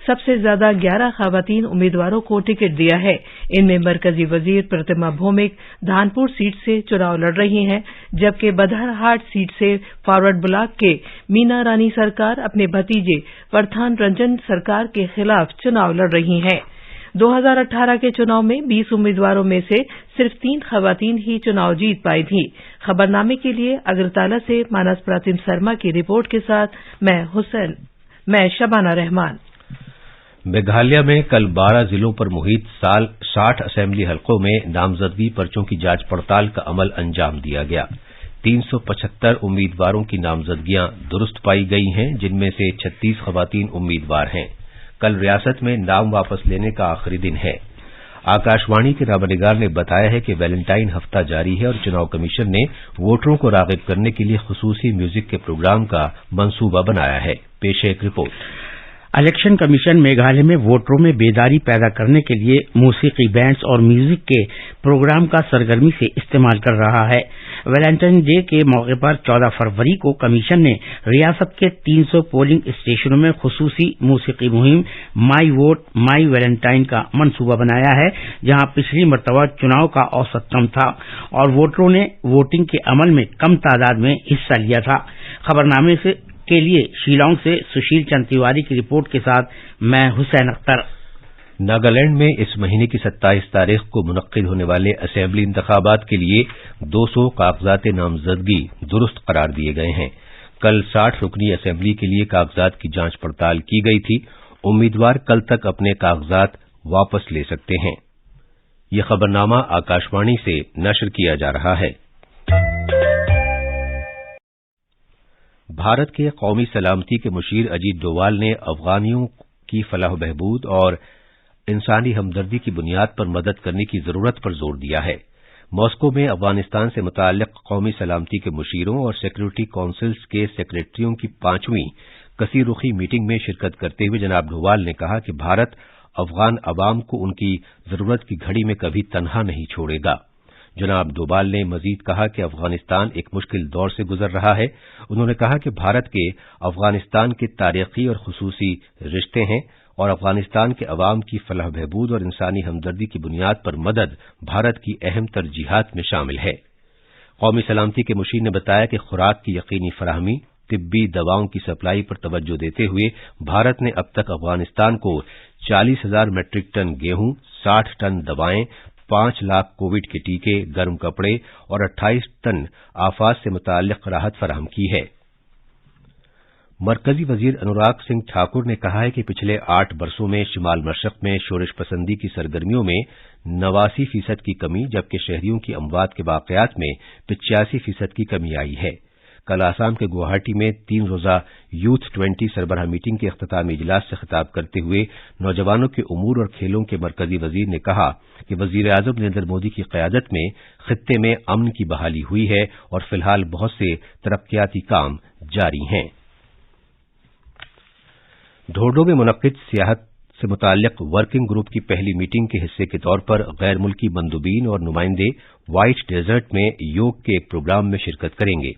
سب سے زیادہ 11 خواتین امیدواروں کو ٹکٹ دیا ہے۔ ان میں مرکزی وزیر پرتما بھومک دھانپور سیٹ سے چناؤ لڑ رہی ہیں، جبکہ بدرہاٹ سیٹ سے فارورڈ بلاک کے مینا رانی سرکار اپنے بھتیجے پرتھان رنجن سرکار کے خلاف چناؤ لڑ رہی ہیں۔ 2018 کے چناؤ میں 20 امیدواروں میں سے صرف 3 خواتین ہی چناؤ جیت پائی تھیں۔ خبرنامے کے لیے اگرتالہ سے مانس پراتم سرما کی رپورٹ کے ساتھ میں شبانہ رحمان۔ میگھالیہ میں کل 12 ضلعوں پر محیط 60 اسمبلی حلقوں میں نامزدگی پرچوں کی جانچ پڑتال کا عمل انجام دیا گیا۔ 375 امیدواروں کی نامزدگیاں درست پائی گئی ہیں، جن میں سے 36 خواتین امیدوار ہیں۔ کل ریاست میں نام واپس لینے کا آخری دن ہے۔ آکاشوانی کے خبر نگار نے بتایا ہے کہ ویلنٹائن ہفتہ جاری ہے اور چناؤ کمیشن نے ووٹروں کو راغب کرنے کے لیے خصوصی میوزک کے پروگرام کا منصوبہ بنایا ہے۔ پیش ہے ایک رپورٹ۔ الیکشن کمیشن میگھالیہ میں ووٹروں میں بیداری پیدا کرنے کے لیے موسیقی بینڈز اور میوزک کے پروگرام کا سرگرمی سے استعمال کر رہا ہے۔ ویلنٹائن ڈے کے موقع پر 14 فروری کو کمیشن نے ریاست کے 300 پولنگ اسٹیشنوں میں خصوصی موسیقی مہم مائی ووٹ مائی ویلنٹائن کا منصوبہ بنایا ہے، جہاں پچھلی مرتبہ چناؤ کا اوسط کم تھا اور ووٹروں نے ووٹنگ کے عمل میں کم تعداد میں حصہ لیا تھا۔ خبرنامے کے لیے شیلانگ سے سشیل چند تیواری کی رپورٹ کے ساتھ میں حسین اختر۔ ناگالینڈ میں اس مہینے کی 27 تاریخ کو منعقد ہونے والے اسمبلی انتخابات کے لیے 200 کاغذات نامزدگی درست قرار دیے گئے ہیں۔ کل 60 رکنی اسمبلی کے لیے کاغذات کی جانچ پڑتال کی گئی تھی۔ امیدوار کل تک اپنے کاغذات واپس لے سکتے ہیں۔ یہ خبرنامہ آکاشوانی سے نشر کیا جا رہا ہے۔ بھارت کے قومی سلامتی کے مشیر اجیت ڈووال نے افغانیوں کی فلاح و بہبود اور انسانی ہمدردی کی بنیاد پر مدد کرنے کی ضرورت پر زور دیا ہے۔ ماسکو میں افغانستان سے متعلق قومی سلامتی کے مشیروں اور سیکورٹی کونسلز کے سیکریٹریوں کی 5ویں کثیر رخی میٹنگ میں شرکت کرتے ہوئے جناب ڈووال نے کہا کہ بھارت افغان عوام کو ان کی ضرورت کی گھڑی میں کبھی تنہا نہیں چھوڑے گا۔ جناب ڈوبال نے مزید کہا کہ افغانستان ایک مشکل دور سے گزر رہا ہے۔ انہوں نے کہا کہ بھارت کے افغانستان کے تاریخی اور خصوصی رشتے ہیں اور افغانستان کے عوام کی فلاح و بہبود اور انسانی ہمدردی کی بنیاد پر مدد بھارت کی اہم ترجیحات میں شامل ہے۔ قومی سلامتی کے مشیر نے بتایا کہ خوراک کی یقینی فراہمی، طبی دواؤں کی سپلائی پر توجہ دیتے ہوئے بھارت نے اب تک افغانستان کو 40,000 میٹرک ٹن گیہوں، 60 ٹن دوائیں، 5 لاکھ کووڈ کے ٹیکے، گرم کپڑے اور 28 ٹن آفات سے متعلق راحت فراہم کی ہے۔ مرکزی وزیر انوراگ سنگھ ٹھاکر نے کہا ہے کہ پچھلے 8 برسوں میں شمال مشرق میں شورش پسندی کی سرگرمیوں میں 89% کی کمی، جبکہ شہریوں کی اموات کے واقعات میں 85% کی کمی آئی ہے۔ کل آسام کے گوہاٹی میں 3 روزہ یوتھ 20 سربراہ میٹنگ کے اختتامی اجلاس سے خطاب کرتے ہوئے نوجوانوں کے امور اور کھیلوں کے مرکزی وزیر نے کہا کہ وزیر اعظم نریندر مودی کی قیادت میں خطے میں امن کی بحالی ہوئی ہے اور فی الحال بہت سے ترقیاتی کام جاری ہیں۔ ڈھورڈو میں منعقد سیاحت سے متعلق ورکنگ گروپ کی پہلی میٹنگ کے حصے کے طور پر غیر ملکی مندوبین اور نمائندے وائٹ ڈیزرٹ میں یوگ کے ایک پروگرام میں شرکت کریں گے۔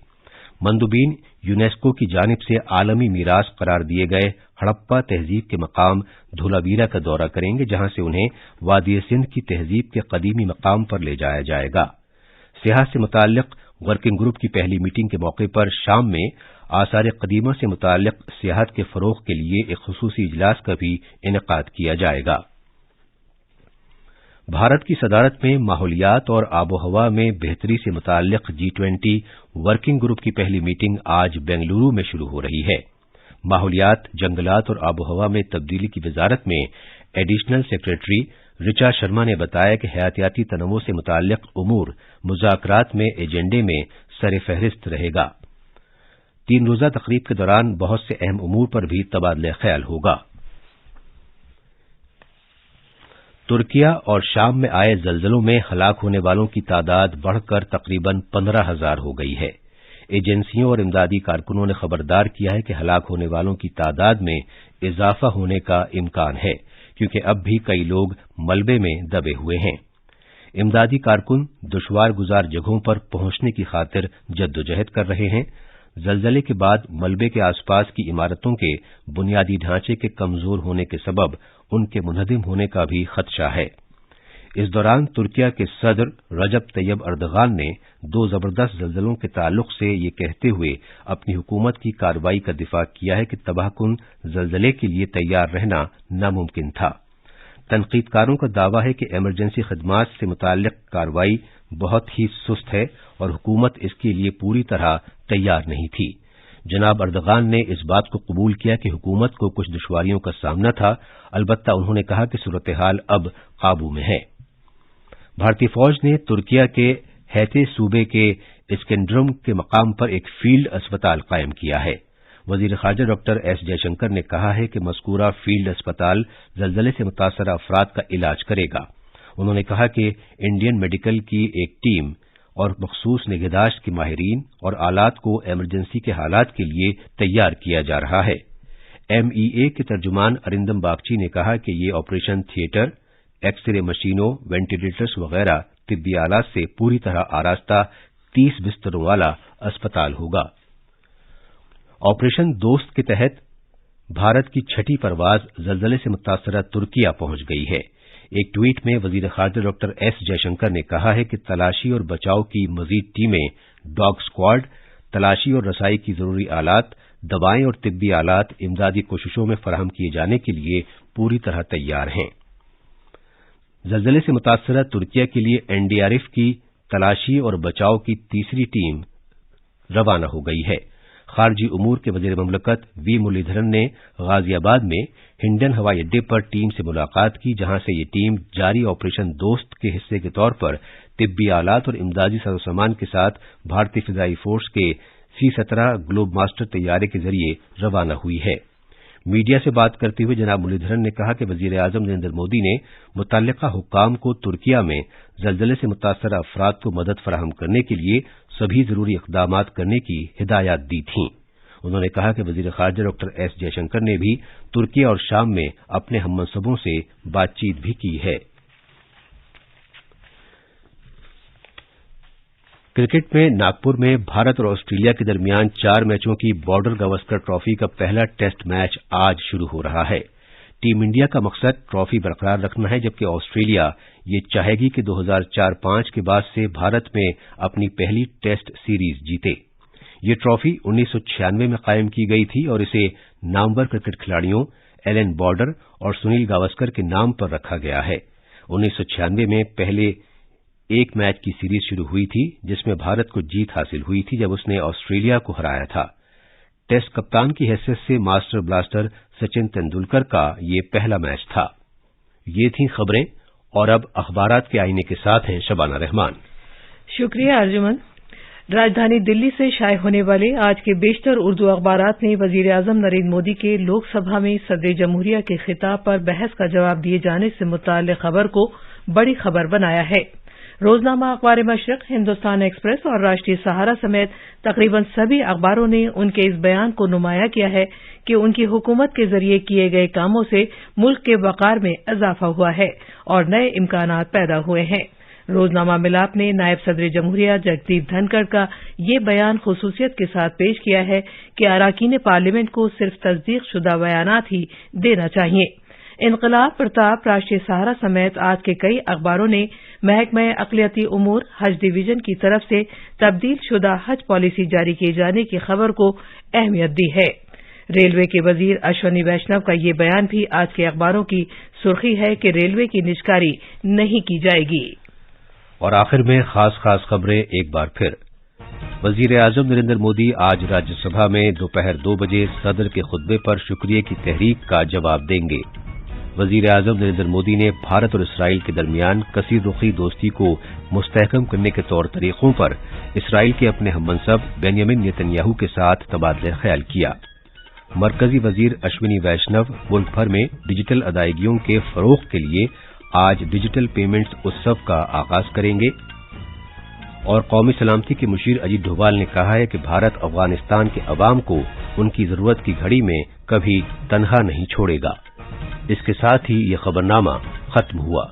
مندوبین یونیسکو کی جانب سے عالمی میراث قرار دیے گئے ہڑپا تہذیب کے مقام دھولاویرا کا دورہ کریں گے، جہاں سے انہیں وادی سندھ کی تہذیب کے قدیمی مقام پر لے جایا جائے گا۔ سیاحت سے متعلق ورکنگ گروپ کی پہلی میٹنگ کے موقع پر شام میں آثار قدیمہ سے متعلق سیاحت کے فروغ کے لیے ایک خصوصی اجلاس کا بھی انعقاد کیا جائے گا۔ بھارت کی صدارت میں ماحولیات اور آب و ہوا میں بہتری سے متعلق G20 ورکنگ گروپ کی پہلی میٹنگ آج بنگلورو میں شروع ہو رہی ہے۔ ماحولیات، جنگلات اور آب و ہوا میں تبدیلی کی وزارت میں ایڈیشنل سیکریٹری رچا شرما نے بتایا کہ حیاتیاتی تنوع سے متعلق امور مذاکرات میں ایجنڈے میں سر فہرست رہے گا۔ 3 روزہ تقریب کے دوران بہت سے اہم امور پر بھی تبادلہ خیال ہوگا۔ ترکیہ اور شام میں آئے زلزلوں میں ہلاک ہونے والوں کی تعداد بڑھ کر تقریباً 15,000 ہو گئی ہے۔ ایجنسیوں اور امدادی کارکنوں نے خبردار کیا ہے کہ ہلاک ہونے والوں کی تعداد میں اضافہ ہونے کا امکان ہے، کیونکہ اب بھی کئی لوگ ملبے میں دبے ہوئے ہیں۔ امدادی کارکن دشوار گزار جگہوں پر پہنچنے کی خاطر جدوجہد کر رہے ہیں۔ زلزلے کے بعد ملبے کے آس پاس کی عمارتوں کے بنیادی ڈھانچے کے کمزور ہونے کے سبب ان کے منہدم ہونے کا بھی خدشہ ہے۔ اس دوران ترکیہ کے صدر رجب طیب اردغان نے 2 زبردست زلزلوں کے تعلق سے یہ کہتے ہوئے اپنی حکومت کی کارروائی کا دفاع کیا ہے کہ تباہ کن زلزلے کے لیے تیار رہنا ناممکن تھا۔ تنقید کاروں کا دعویٰ ہے کہ ایمرجنسی خدمات سے متعلق کارروائی بہت ہی سست ہے اور حکومت اس کے لیے پوری طرح تیار نہیں تھی۔ جناب اردغان نے اس بات کو قبول کیا کہ حکومت کو کچھ دشواریوں کا سامنا تھا، البتہ انہوں نے کہا کہ صورتحال اب قابو میں ہے۔ بھارتی فوج نے ترکیہ کے ہیتے صوبے کے اسکندرم کے مقام پر ایک فیلڈ اسپتال قائم کیا ہے۔ وزیر خارجہ ڈاکٹر ایس جے شنکر نے کہا ہے کہ مذکورہ فیلڈ اسپتال زلزلے سے متاثرہ افراد کا علاج کرے گا۔ انہوں نے کہا کہ انڈین میڈیکل کی ایک ٹیم اور مخصوص نگہداشت کے ماہرین اور آلات کو ایمرجنسی کے حالات کے لیے تیار کیا جا رہا ہے۔ MEA کے ترجمان ارندم باگچی نے کہا کہ یہ آپریشن تھیٹر، ایکس رے مشینوں، وینٹیلیٹرز وغیرہ طبی آلات سے پوری طرح آراستہ 30 بستروں والا اسپتال ہوگا۔ آپریشن دوست کے تحت بھارت کی 6ٹھی پرواز زلزلے سے متاثرہ ترکیہ پہنچ گئی ہے۔ ایک ٹویٹ میں وزیر خارجہ ڈاکٹر ایس جے شنکر نے کہا ہے کہ تلاشی اور بچاؤ کی مزید ٹیمیں، ڈاگ اسکواڈ، تلاشی اور رسائی کی ضروری آلات، دوائیں اور طبی آلات امدادی کوششوں میں فراہم کیے جانے کے لیے پوری طرح تیار ہیں۔ زلزلے سے متاثرہ ترکیہ کے لیے NDRF کی تلاشی اور بچاؤ کی 3ری ٹیم روانہ ہو گئی ہے۔ خارجی امور کے وزیر مملکت وی مرلی دھرن نے غازی آباد میں ہنڈن ہوائی اڈے پر ٹیم سے ملاقات کی، جہاں سے یہ ٹیم جاری آپریشن دوست کے حصے کے طور پر طبی آلات اور امدادی سازوسامان کے ساتھ بھارتی فضائی فورس کے C-17 گلوب ماسٹر طیارے کے ذریعے روانہ ہوئی ہے۔ میڈیا سے بات کرتے ہوئے جناب مرلی دھرن نے کہا کہ وزیر اعظم نریندر مودی نے متعلقہ حکام کو ترکیہ میں زلزلے سے متاثرہ افراد کو مدد فراہم کرنے کے لیے سبھی ضروری اقدامات کرنے کی ہدایات دی تھیں۔ انہوں نے کہا کہ وزیر خارجہ ڈاکٹر ایس جے شنکر نے بھی ترکیہ اور شام میں اپنے ہم منصبوں سے بات چیت بھی کی ہے۔ کرکٹ میں ناگپور میں بھارت اور آسٹریلیا کے درمیان 4 میچوں کی بارڈر گواسکر ٹرافی کا پہلا ٹیسٹ میچ آج شروع ہو رہا ہے۔ ٹیم انڈیا کا مقصد ٹرافی برقرار رکھنا ہے، جبکہ آسٹریلیا یہ چاہے گی کہ 2004-05 کے بعد سے بھارت میں اپنی پہلی ٹیسٹ سیریز جیتے۔ یہ ٹرافی 1996 میں قائم کی گئی تھی اور اسے نامور کرکٹ کھلاڑیوں ایلن بارڈر اور سنیل گواسکر کے نام پر رکھا گیا ہے۔ 1996 میں پہلے ایک میچ کی سیریز شروع ہوئی تھی، جس میں بھارت کو جیت حاصل ہوئی تھی جب اس نے آسٹریلیا کو ہرایا تھا۔ ٹیسٹ کپتان کی حیثیت سے ماسٹر بلاسٹر سچن تندولکر کا یہ پہلا میچ تھا۔ یہ تھیں خبریں، اور اب اخبارات کے آئینے کے ساتھ ہیں شبانہ رحمان۔ شکریہ ارجمن۔ راجدھانی دلی سے شائع ہونے والے آج کے بیشتر اردو اخبارات نے وزیر اعظم نریندر مودی کے لوک سبھا میں صدر جمہوریہ کے خطاب پر بحث کا جواب دیے جانے سے متعلق خبر کو بڑی خبر بنایا ہے۔ روزنامہ اخبار مشرق، ہندوستان ایکسپریس اور راشٹریہ سہارا سمیت تقریباً سبھی اخباروں نے ان کے اس بیان کو نمایاں کیا ہے کہ ان کی حکومت کے ذریعے کیے گئے کاموں سے ملک کے وقار میں اضافہ ہوا ہے اور نئے امکانات پیدا ہوئے ہیں۔ روزنامہ ملاپ نے نائب صدر جمہوریہ جگدیپ دھنکڑ کا یہ بیان خصوصیت کے ساتھ پیش کیا ہے کہ اراکین پارلیمنٹ کو صرف تصدیق شدہ بیانات ہی دینا چاہیے۔ انقلاب پرتاپ، راشٹریہ سہارا سمیت آج کے کئی اخباروں نے محکمہ اقلیتی امور حج ڈویژن کی طرف سے تبدیل شدہ حج پالیسی جاری کیے جانے کی خبر کو اہمیت دی ہے۔ ریلوے کے وزیر اشونی ویشنو کا یہ بیان بھی آج کے اخباروں کی سرخی ہے کہ ریلوے کی نجکاری نہیں کی جائے گی۔ اور آخر میں خاص خبریں ایک بار پھر۔ وزیر اعظم نریندر مودی آج راجیہ سبھا میں دوپہر 2 بجے صدر کے خطبے پر شکریہ کی تحریک کا جواب دیں گے۔ وزیر اعظم نریندر مودی نے بھارت اور اسرائیل کے درمیان کثیر رخی دوستی کو مستحکم کرنے کے طور طریقوں پر اسرائیل کے اپنے ہم منصب بنیامن نیتنیاہو کے ساتھ تبادلہ خیال کیا۔ مرکزی وزیر اشونی ویشنو ملک بھر میں ڈیجیٹل ادائیگیوں کے فروغ کے لیے آج ڈیجیٹل پیمنٹس اتسو کا آغاز کریں گے۔ اور قومی سلامتی کے مشیر اجیت ڈوبھال نے کہا ہے کہ بھارت افغانستان کے عوام کو ان کی ضرورت کی گھڑی میں کبھی تنہا نہیں چھوڑے گا۔ اس کے ساتھ ہی یہ خبرنامہ ختم ہوا۔